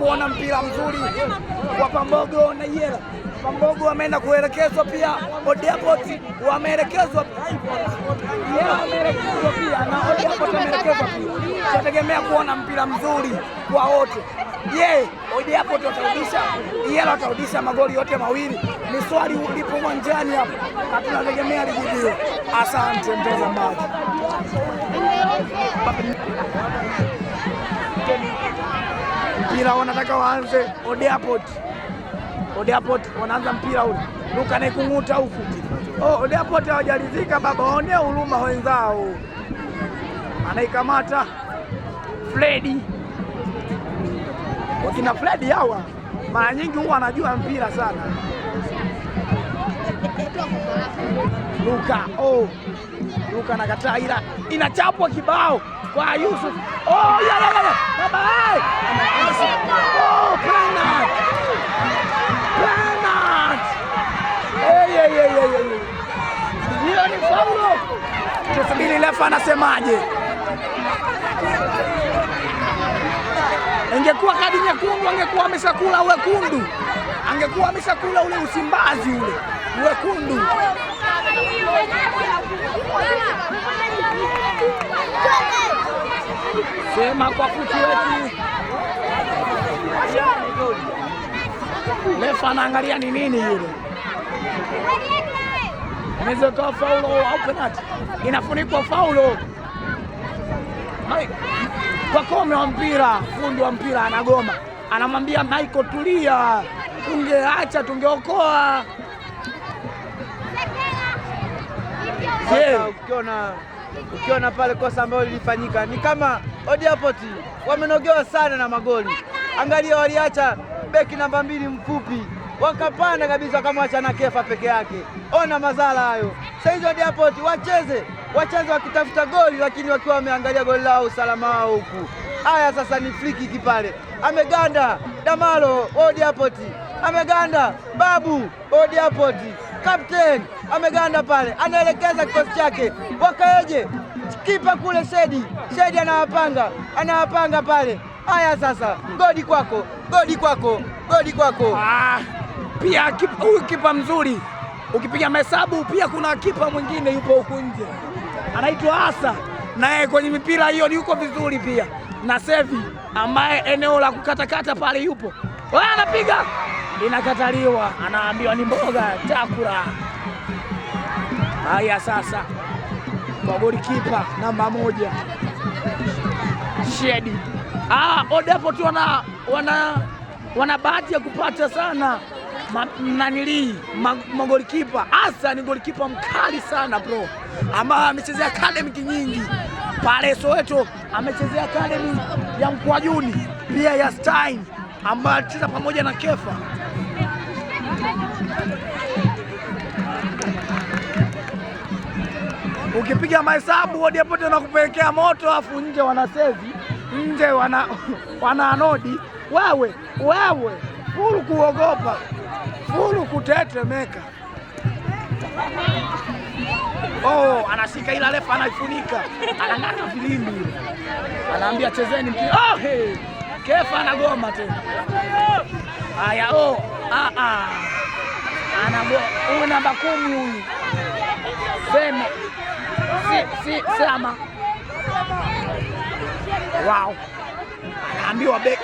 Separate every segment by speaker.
Speaker 1: kuona mpira mzuri wa Pambogo na Iyela. Pambogo wameenda kuelekezwa pia, Old Airport wameelekezwa, Iyela wameelekezwa pia na Old Airport wameelekezwa pia. Tunategemea kuona mpira mzuri kwa wote. Je, Old Airport watarudisha, Iyela watarudisha magoli yote mawili? Ni swali lipo uwanjani hapa na tunategemea lijibiwe. Asante mtazamaji. Mpira wanataka waanze Old Airport. Old Airport wanaanza mpira ule. Luka naikung'uta huku. Old Airport hawajalizika baba, waonee huruma wenzao. Anaikamata Fredi. Wakina Fredi hawa mara nyingi huwa anajua mpira sana. Luka nakataa, ila inachapwa kibao kwa Yusuf. Baba penalty. Hiyo ni faulo. Tusubiri refa anasemaje. Ingekuwa kadi nyekundu angekuwa ameshakula wekundu. Angekuwa ameshakula ule usimbazi ule wekundu. Sema kwa futi wetu. Refa anaangalia ni nini yule. Inaweza kuwa faulo au penalty. Inafunikwa faulo. Pakome wa mpira, fundi wa mpira anagoma. Anamwambia Michael tulia. Tungeacha tungeokoa.
Speaker 2: Ukiona pale kosa ambalo lilifanyika ni kama Old Airport wamenogewa sana na magoli. Angalia, waliacha beki namba 2 mfupi, wakapanda kabisa wakamwacha na Kefa peke yake. Ona madhara hayo. Sasa Old Airport wacheze wakitafuta goli, lakini wakiwa wameangalia goli lao, usalama wao huku. Haya sasa ni free kick pale. Ameganda Damalo Old Airport. Ameganda Babu Old Airport. Captain ameganda pale, anaelekeza kikosi chake wakaeje. Kipa kule Shedi anawapanga pale. Haya sasa, goli kwako.
Speaker 1: Pia huyu kipa mzuri. Ukipiga mahesabu pia kuna kipa mwingine yupo huku nje. Anaitwa Asa. Naye kwenye mipira hiyo yuko vizuri pia. Na Sevi ambaye eneo la kukatakata pale yupo. Wewe anapiga. Inakataliwa, anaambiwa ni mboga chakula. Haya sasa, kwa golikipa namba 1 Shedi. Old Airport wana bahati ya kupata sana magolikipa. Asa ni golikipa mkali sana bro, ambaye amechezea academy nyingi pale Soweto, amechezea academy ya Mkwajuni pia ya Stein, ambaye alicheza pamoja na Kefa. Ukipiga mahesabu Old Airport wanakupelekea moto, afu nje wanasevi, nje wana anodi. Wewe fulu kuogopa, fulu kutetemeka. Anashika ila refa anaifunika, anang'ata filimbi, anaambia chezeni mpira. Kefa anagoma tena. Haya, huyu namba 10 huyu. Sama. Wow. Anaambiwa beki.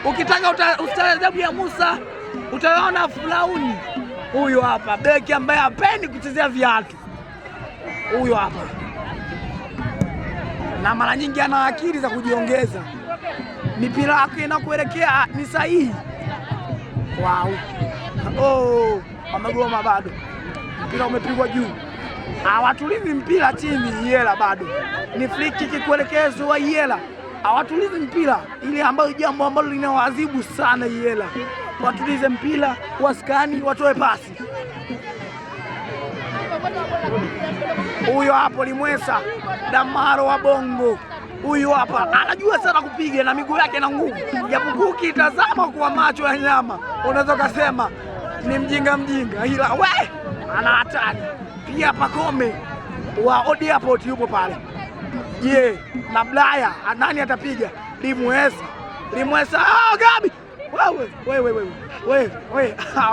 Speaker 1: Ukitaka ustaarabu ya Musa utaona Fulauni. Huyu hapa beki ambaye hapendi kuchezea viatu. Huyu hapa. Na mara nyingi ana akili za kujiongeza. Mipira yake inakuelekea ni sahihi. Wow. Amegoma bado. Mpira umepigwa juu. Hawatulizi mpira chini Iyela bado. Ni free kick kuelekezwa Iyela. Hawatulizi mpira, ili ambayo jambo ambalo linawaadhibu sana Iyela. Watulize mpira, waskani, watoe pasi. Huyo hapo Limwesa Damaro wa Bongo. Huyu hapa anajua sana kupiga na miguu yake na nguvu. Japokuwa ukitazama kwa macho ya nyama unaweza kusema ni mjinga, ila ana hatari. Pia Pakome wa Old Airport yupo pale. Na Blaya nani atapiga? Limwesa Limwesa. Gabi wewe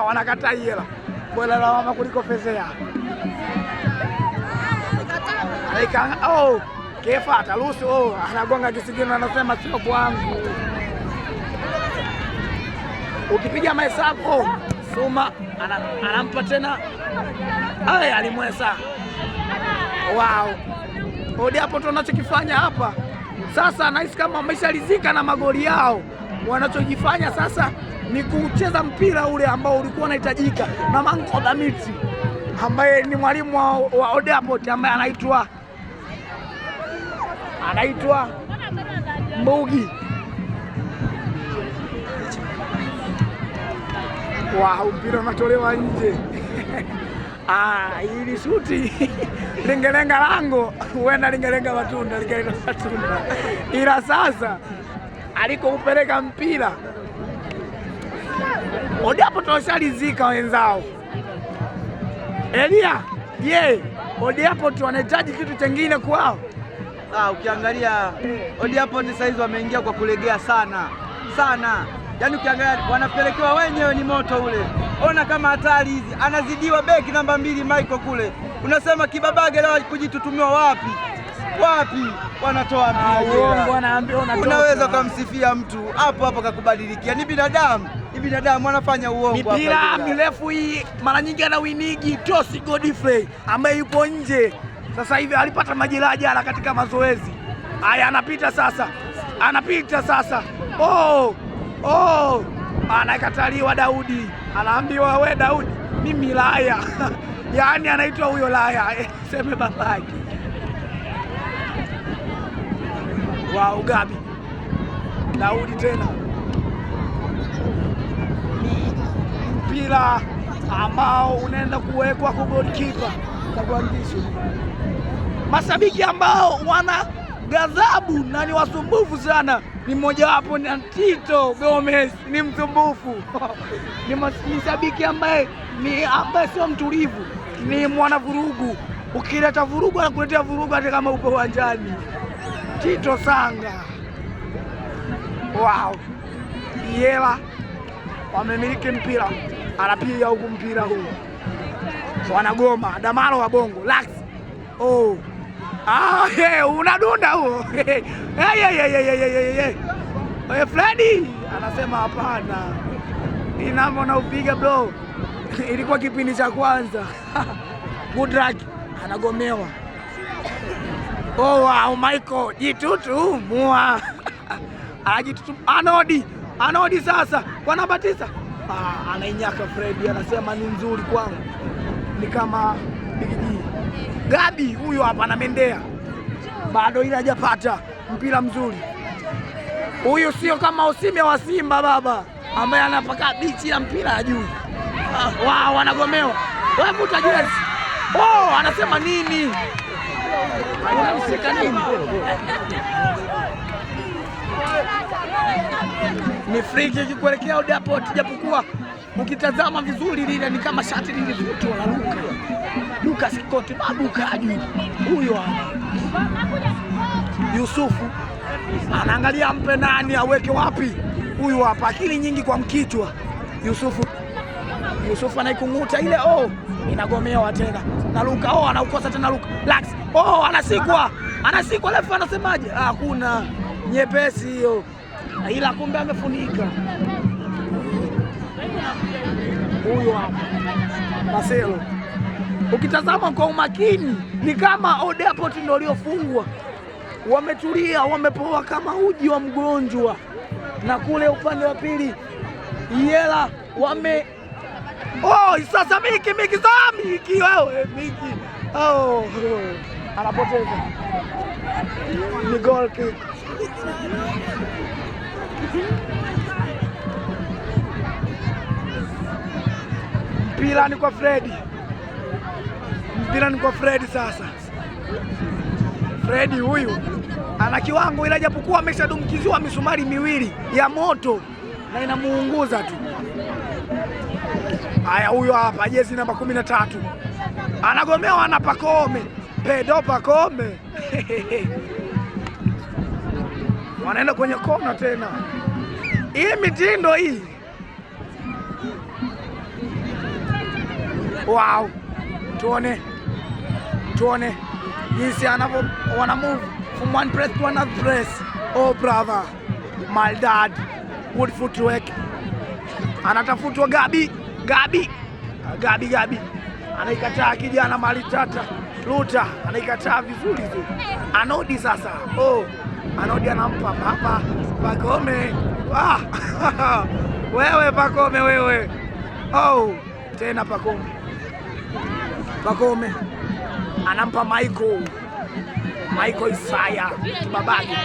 Speaker 1: wanakataa hela bora lawama kuliko fezea. Kefa ataruhusu. Anagonga kisigino, anasema sio kwangu. Ukipiga mahesabu Suma anampa tena. Alimwesa. Wow. Odi hapo tunachokifanya hapa sasa, nahisi kama wameshalizika na magoli yao. Wanachojifanya sasa ni kucheza mpira ule ambao ulikuwa unahitajika na Manko Dhamiti ambaye ni mwalimu wa Odi hapo ambaye anaitwa Mbugi. Wow, mpira unatolewa nje. Hili shuti lingelenga lango, huenda lingelenga matunda, ila sasa alikoupeleka mpira Odi hapo tunashalizika wenzao. Elia, Odi hapo tu wanahitaji kitu chengine kwao.
Speaker 2: Ukiangalia Odi hapo ni saizi wameingia kwa kulegea sana. Yaani ukiangalia wanapelekewa wenyewe ni moto ule. Ona kama hatari hizi, anazidiwa beki namba 2 Michael kule. Unasema kibabage leo kujitutumiwa wapi? Wanatoa
Speaker 1: uongo, anaambia
Speaker 2: unaweza kumsifia mtu hapo kakubadilikia. Ni binadamu wanafanya uongo hapa.
Speaker 1: Mipira mirefu hii mara nyingi anawinigi Tosi Godfrey ambaye yupo nje. Sasa hivi alipata majeraha jana katika mazoezi. Anapita sasa. Anakataliwa Daudi. Anaambiwa we Daudi, mimi laya. Yaani anaitwa huyo laya. Seme babaki. Wow, Gabi. Daudi tena. Mpira ambao unaenda kuwekwa kwa goalkeeper Kagwangisho. Mashabiki ambao wana ghadhabu na ni wasumbufu sana. Ni mmoja wapo ni Tito Gomez, ni msumbufu. Ni shabiki ambaye sio mtulivu, ni mwana vurugu. Ukileta vurugu anakuletea vurugu hata kama upo uwanjani. Tito Sanga. Wow. Yela wamemiliki mpira, anapiga huku mpira huu. Wanagoma Damaro wa Bongo Lax. Unadunda huo. Freddy anasema hapana. Inamo na upiga bro. Ilikuwa kipindi cha kwanza. Good luck anagomewa. Wow, Michael jitutu mua. Ajitutu Anodi sasa kwa namba 9. Anainyaka Freddy, anasema ni nzuri kwangu. Ni kama bigiji. Gabi huyo hapa anamendea. Bado ila hajapata mpira mzuri. Huyu sio kama Osime wa Simba baba ambaye anapaka bichi ya mpira ya juu. Wanagomewa. Wewe vuta jezi. Anasema nini? Unamsika nini? Ni free kick kuelekea Odi hapo, japokuwa ukitazama vizuri lile ni kama shati lilifutwa na Lucas Kikoti babu kaji. Huyo Yusufu anaangalia mpe nani aweke wapi. Huyu hapa akili nyingi kwa mkichwa. Yusufu anaikunguta ile inagomewa tena. Na Luka anaukosa tena Luka. Lax. Anasikwa lefu anasemaje? Hakuna nyepesi hiyo. Ila kumbe amefunika. Huyo hapa Marcelo. Ukitazama kwa umakini ni kama Odi hapo ndio waliofungwa. Wametulia, wamepoa kama uji wa mgonjwa. Na kule upande wa pili Yela sasa Miki wewe Miki. Anapoteza. Ni goal kick. Mpira ni kwa Freddy sasa. Freddy huyu ana kiwango, ila japokuwa ameshadumkiziwa misumari miwili ya moto na inamuunguza tu. Huyo hapa jezi namba 13. Anagomewa na Pacome. Pedro Pacome. Wanaenda kwenye kona tena. Hii mitindo hii. Wow. Tuone jinsi wana move from one press to another press. Oh brother, my dad, good footwork. Anatafutwa Gabi. Anaikataa kijana Malitata. Luta anaikataa vizuri tu. Anodi sasa. Oh, Anodi anampa hapa Pacome. Wewe Pacome wewe. Oh, tena Pacome anampa Michael Isaya babake,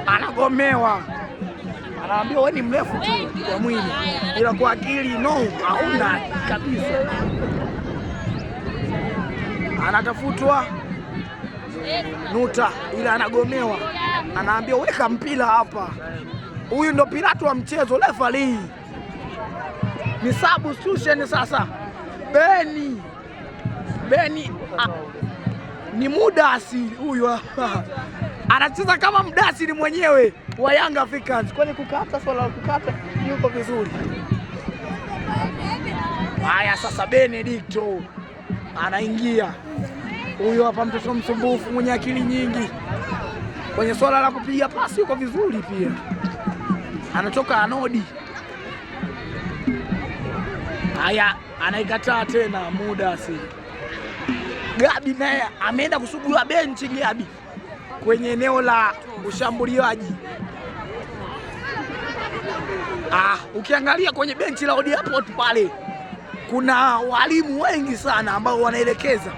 Speaker 1: anagomewa, anaambiwa wewe ni mrefu tu kwa mwili, ila kwa akili no, hauna kabisa. Anatafutwa Nuta, ila anagomewa, anaambiwa weka mpira hapa. Huyu ndo piratu wa mchezo, referee. Ni substitution sasa. Beni ni Mudasiri huyu anacheza kama Mudasiri mwenyewe wa Young Africans. Kwani kukata, swala la kukata yuko vizuri. Haya sasa, Benedicto anaingia. Huyu hapa mtoto msumbufu mwenye akili nyingi. Kwenye swala la kupiga pasi yuko vizuri pia. Anatoka Anodi. Haya, anaikataa tena Mudasiri. Gabi naye ameenda kusugua benchi. Gabi kwenye eneo la ushambuliaji. Ukiangalia kwenye benchi la Old Airport pale kuna walimu wengi sana ambao wanaelekeza,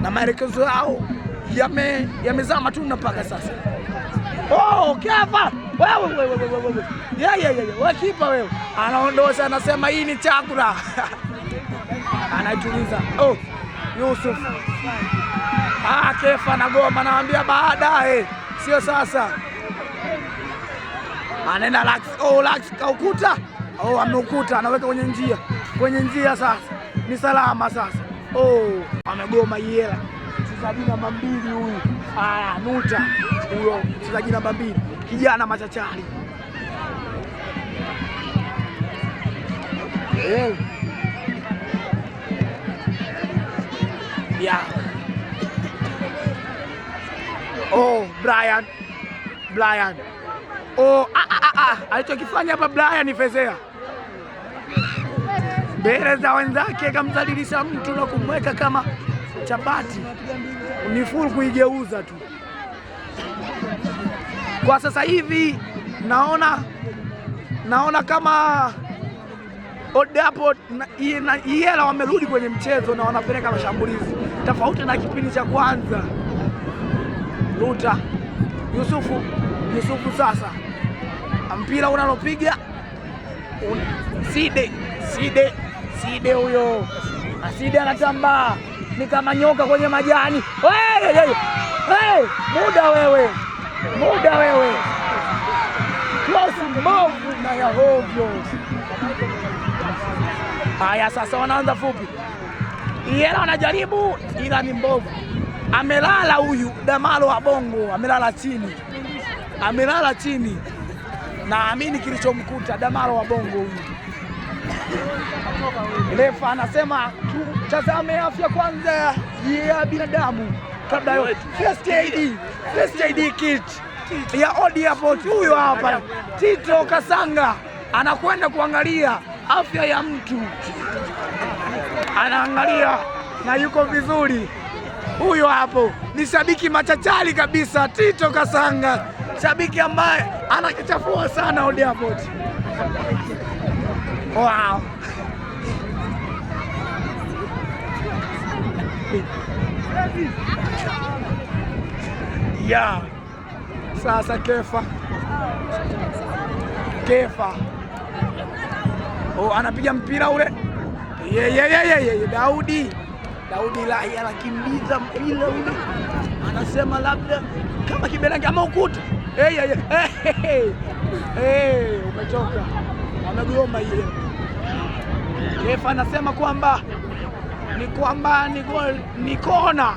Speaker 1: na maelekezo yao yamezaa matunda mpaka sasa. Oh, Kefa wewe. Wewe kipa wewe. Anaondosha, anasema hii ni chakula. Anaituliza. Oh, Yusuf. Kefa na goma, naambia baadaye, sio sasa. Anaenda Lax. Oh, Lax kaukuta. Oh, ameukuta, anaweka kwenye njia sasa. Ni salama sasa. Oh, amegoma Yela. Mchezaji namba 2 huyu. Nuta. Huyo mchezaji namba 2. Kijana machachari. Yeah. Oh, Brian. Oh, alichokifanya hapa Brian ni fezea. Mbele za wenzake kamdhalilisha mtu na kumweka kama chapati. Ni full kuigeuza tu. Kwa sasa hivi naona kama Old Airport Yela wamerudi kwenye mchezo na wanapeleka mashambulizi tofauti na kipindi cha kwanza. Luta Yusufu sasa, mpira unalopiga Side huyo. Side anatambaa ni kama nyoka kwenye majani. Hey, muda wewe. Close mbovu na ya hovyo. Haya sasa, wanaanza fupi. Yela wanajaribu, ila ni mbovu. Amelala huyu Damalo wa Bongo, amelala chini. Naamini kilichomkuta Damalo wa Bongo huyu. Refa anasema tazame afya kwanza ya binadamu kabla yote. First aid kit ya Old Airport. Huyu hapa Tito Kasanga anakwenda kuangalia afya ya mtu, anaangalia na yuko vizuri. Huyo hapo ni shabiki machachari kabisa, Tito Kasanga, shabiki ambaye anakichafua sana Old Airport. Wow. Yeah. Sasa Kefa. Oh, anapiga mpira ule. Daudi Lahi anakimbiza mpira ule. Anasema labda kama kiberanga ama ukuta. Umetoka. Amegoma yeye. Kefa anasema kwamba ni goal, ni kona.